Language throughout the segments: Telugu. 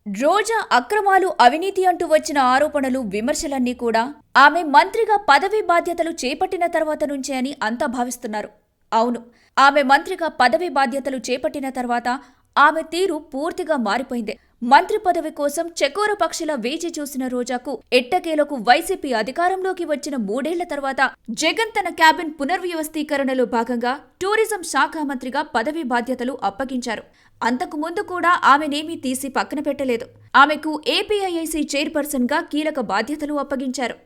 రోజా అక్రమాలు, అవినీతి అంటూ వచ్చిన ఆరోపణలు, విమర్శలన్నీ కూడా ఆమె మంత్రిగా పదవీ బాధ్యతలు చేపట్టిన తర్వాత నుంచే అని అంతా భావిస్తున్నారు. అవును, ఆమె మంత్రిగా పదవీ బాధ్యతలు చేపట్టిన తర్వాత ఆమె తీరు పూర్తిగా మారిపోయింది. మంత్రి పదవి కోసం చకోర పక్షిలా వేచి చూసిన రోజాకు ఎట్టకేలకు వైసీపీ అధికారంలోకి వచ్చిన 3 ఏళ్ల తర్వాత జగన్ తన క్యాబిన్ పునర్వ్యవస్థీకరణలో భాగంగా టూరిజం శాఖ మంత్రిగా పదవీ బాధ్యతలు అప్పగించారు. అంతకు ముందు కూడా ఆమెనేమీ తీసి పక్కన పెట్టలేదు. ఆమెకు ఏపీఐఐసీ చైర్పర్సన్ గా కీలక బాధ్యతలు అప్పగించారు.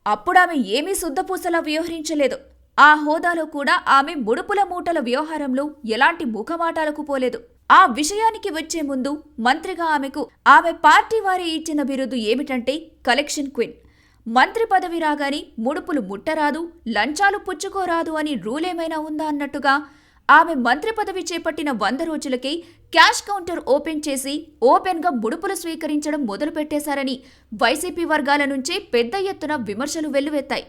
అప్పుడామె ఏమీ శుద్ధపూసలా వ్యవహరించలేదు. ఆ హోదాలో కూడా ఆమె ముడుపుల మూటల వ్యవహారంలో ఎలాంటి ముఖమాటాలకు పోలేదు. ఆ విషయానికి వచ్చే ముందు మంత్రిగా ఆమె పార్టీ వారే ఇచ్చిన బిరుదు ఏమిటంటే కలెక్షన్ క్వీన్. మంత్రి పదవి రాగానే ముడుపులు ముట్టరాదు, లంచాలు పుచ్చుకోరాదు అని రూలేమైనా ఉందా అన్నట్టుగా ఆమె మంత్రి పదవి చేపట్టిన 100 రోజులకే క్యాష్ కౌంటర్ ఓపెన్ చేసి ఓపెన్గా ముడుపులు స్వీకరించడం మొదలుపెట్టేశారని వైసీపీ వర్గాల నుంచే పెద్ద ఎత్తున విమర్శలు వెల్లువెత్తాయి.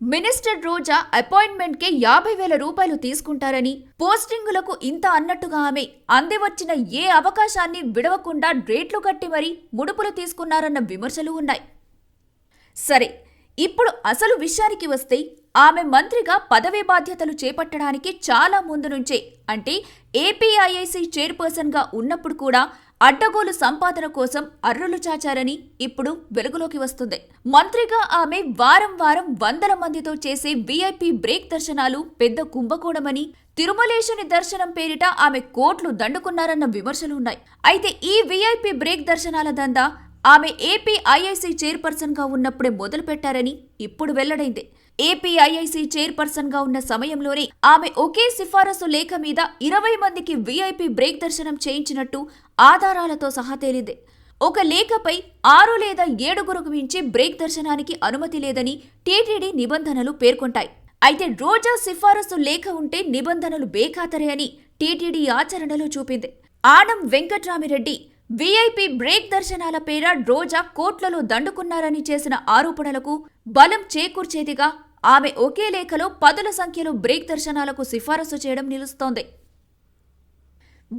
మినిస్టర్ రోజా అపాయింట్మెంట్కే 50,000 రూపాయలు తీసుకుంటారని, పోస్టింగులకు ఇంత అన్నట్టుగా ఆమె అందివచ్చిన ఏ అవకాశాన్ని విడవకుండా రేట్లు కట్టి మరీ ముడుపులు తీసుకున్నారన్న విమర్శలు ఉన్నాయి. సరే, ఇప్పుడు అసలు విషయానికి వస్తే ఆమె మంత్రిగా పదవీ బాధ్యతలు చేపట్టడానికి చాలా ముందు నుంచే, అంటే ఏపీఐఐసీ చైర్పర్సన్గా ఉన్నప్పుడు కూడా అడ్డగోలు సంపాదన కోసం అర్రులు చాచారని ఇప్పుడు వెలుగులోకి వస్తుంది. మంత్రిగా ఆమె వారం వారం వందల మందితో చేసే వీఐపీ బ్రేక్ దర్శనాలు పెద్ద కుంభకోణమని, తిరుమలేశుని దర్శనం పేరిట ఆమె కోట్లు దండుకున్నారన్న విమర్శలు ఉన్నాయి. అయితే ఈ వీఐపీ బ్రేక్ దర్శనాల దందా ఆమె ఏపీఐఐసీ చైర్పర్సన్ గా ఉన్నప్పుడే మొదలుపెట్టారని ఇప్పుడు వెల్లడైంది. ఏపీఐఐసీ చైర్పర్సన్ గా ఉన్న సమయంలోనే ఆమె ఒకే సిఫారసు లేఖ మీద 20 మందికి వీఐపీ బ్రేక్ దర్శనం చేయించినట్టు ఆధారాలతో సహా తేలింది. ఒక లేఖపై 6 లేదా 7 మించి బ్రేక్ దర్శనానికి అనుమతి లేదని టీటీడీ నిబంధనలు పేర్కొంటాయి. అయితే రోజా సిఫారసు లేఖ ఉంటే నిబంధనలు బేఖాతరే అని టీటీడీ ఆచరణలో చూపింది. ఆనం వెంకట్రామిరెడ్డి వీఐపీ బ్రేక్ దర్శనాల పేర రోజా కోట్లలో దండుకున్నారని చేసిన ఆరోపణలకు బలం చేకూర్చేదిగా ఆమె ఒకే లేఖలో 10ల సంఖ్యలో బ్రేక్ దర్శనాలకు సిఫారసు చేయడం నిలుస్తోంది.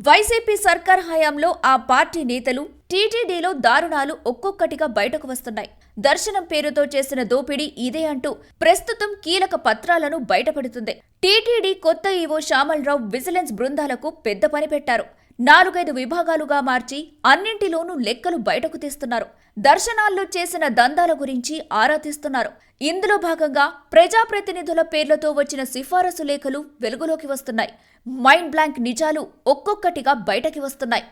వైసీపీ సర్కార్ హయాంలో ఆ పార్టీ నేతలు టీటీడీలో దారుణాలు ఒక్కొక్కటిగా బయటకు వస్తున్నాయి. దర్శనం పేరుతో చేసిన దోపిడీ ఇదే అంటూ ప్రస్తుతం కీలక పత్రాలను బయటపడుతుంది. టీటీడీ కొత్త ఈవో శ్యామలరావు విజిలెన్స్ బృందాలకు పెద్ద పని పెట్టారు. 4-5 విభాగాలుగా మార్చి అన్నింటిలోనూ లెక్కలు బయటకు తీస్తున్నారు. దర్శనాల్లో చేసిన దందాల గురించి ఆరా తీస్తున్నారు. ఇందులో భాగంగా ప్రజాప్రతినిధుల పేర్లతో వచ్చిన సిఫారసు లేఖలు వెలుగులోకి వస్తున్నాయి. మైండ్ బ్లాంక్ నిజాలు ఒక్కొక్కటిగా బయటకి వస్తున్నాయి.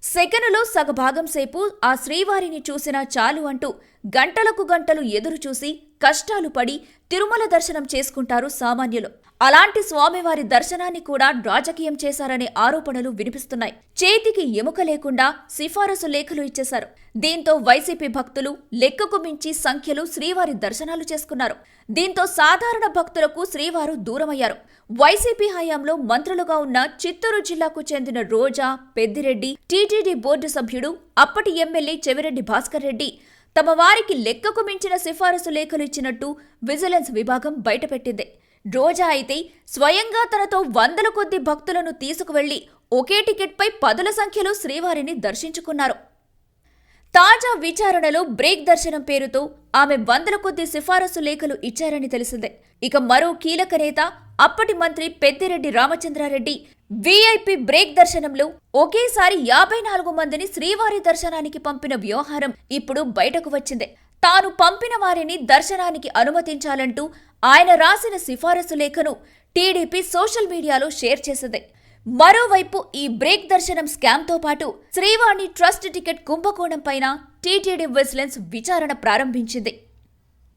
సెకనులో సగభాగం సేపు ఆ శ్రీవారిని చూసినా చాలు అంటూ గంటలకు గంటలు ఎదురు చూసి కష్టాలు పడి తిరుమల దర్శనం చేసుకుంటారు సామాన్యులు. అలాంటి స్వామివారి దర్శనాన్ని కూడా రాజకీయం చేశారనే ఆరోపణలు వినిపిస్తున్నాయి. చేతికి ఎముక లేకుండా సిఫారసు లేఖలు ఇచ్చేశారు. దీంతో వైసీపీ భక్తులు లెక్కకు మించి సంఖ్యలో శ్రీవారి దర్శనాలు చేసుకున్నారు. దీంతో సాధారణ భక్తులకు శ్రీవారు దూరమయ్యారు. వైసీపీ హయాంలో మంత్రులుగా ఉన్న చిత్తూరు జిల్లాకు చెందిన రోజా, పెద్దిరెడ్డి, టీటీడీ బోర్డు సభ్యుడు, అప్పటి ఎమ్మెల్యే చెవిరెడ్డి భాస్కర్ రెడ్డి తమ వారికి లెక్కకు మించిన సిఫారసు లేఖలు ఇచ్చినట్టు విజిలెన్స్ విభాగం బయటపెట్టింది. రోజా అయితే స్వయంగా తనతో 100ల కొద్ది భక్తులను తీసుకువెళ్లి ఒకే టికెట్పై 10ల సంఖ్యలో శ్రీవారిని దర్శించుకున్నారు. తాజా విచారణలో బ్రేక్ దర్శనం పేరుతో ఆమె 100ల కొద్ది సిఫారసు లేఖలు ఇచ్చారని తెలిసిందే. ఇక మరో కీలక నేత, అప్పటి మంత్రి పెద్దిరెడ్డి రామచంద్రారెడ్డి వీఐపీ బ్రేక్ దర్శనంలో ఒకేసారి 54 మందిని శ్రీవారి దర్శనానికి పంపిన వ్యవహారం ఇప్పుడు బయటకు వచ్చింది. తాను పంపిన వారిని దర్శనానికి అనుమతించాలంటూ ఆయన రాసిన సిఫారసు లేఖను టీడీపీ సోషల్ మీడియాలో షేర్ చేసింది. మరోవైపు ఈ బ్రేక్ దర్శనం స్కామ్తో పాటు శ్రీవాణి ట్రస్ట్ టికెట్ కుంభకోణం పైన టీటీడీ విజిలెన్స్ విచారణ ప్రారంభించింది.